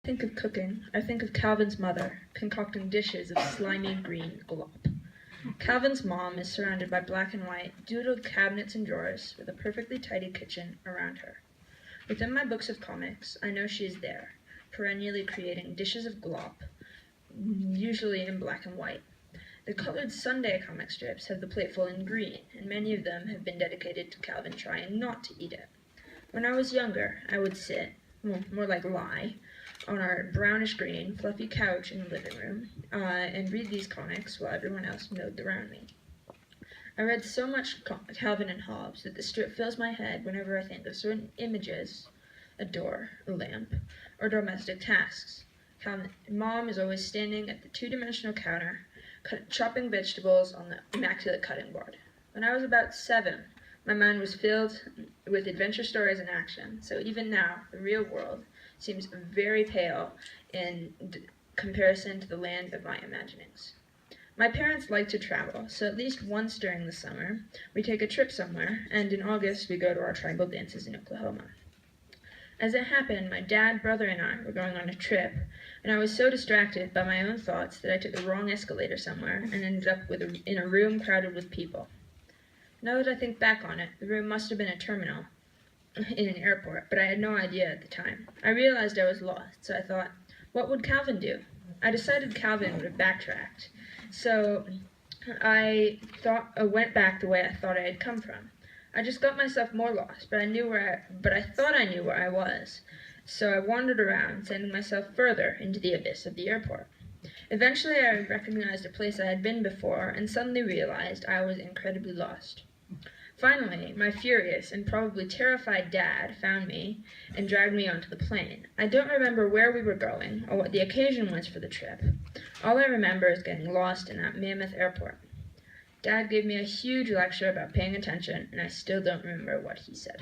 Think of cooking, I think of Calvin's mother, concocting dishes of slimy green glop. Calvin's mom is surrounded by black and white, doodled cabinets and drawers, with a perfectly tidy kitchen around her. Within my books of comics, I know she is there, perennially creating dishes of glop, usually in black and white. The colored Sunday comic strips have the plateful in green, and many of them have been dedicated to Calvin trying not to eat it. When I was younger, I would sit, well, more like lie, on our brownish-green, fluffy couch in the living room, and read these comics while everyone else milled around me. I read so much Calvin and Hobbes that the strip fills my head whenever I think of certain images, a door, a lamp, or domestic tasks. Mom is always standing at the two-dimensional counter, chopping vegetables on the immaculate cutting board. When I was about 7, my mind was filled with adventure stories and action, so even now, the real world seems very pale in comparison to the land of my imaginings. My parents like to travel, so at least once during the summer, we take a trip somewhere, and in August we go to our tribal dances in Oklahoma. As it happened, my dad, brother, and I were going on a trip, and I was so distracted by my own thoughts that I took the wrong escalator somewhere and ended up in a room crowded with people. Now that I think back on it, the room must have been a terminal in an airport, but I had no idea at the time. I realized I was lost, so I thought, what would Calvin do? I decided Calvin would have backtracked, so I went back the way I thought I had come from. I just got myself more lost, but I thought I knew where I was, so I wandered around, sending myself further into the abyss of the airport. Eventually, I recognized a place I had been before, and suddenly realized I was incredibly lost. Finally, my furious and probably terrified dad found me and dragged me onto the plane. I don't remember where we were going or what the occasion was for the trip. All I remember is getting lost in that mammoth airport. Dad gave me a huge lecture about paying attention, and I still don't remember what he said.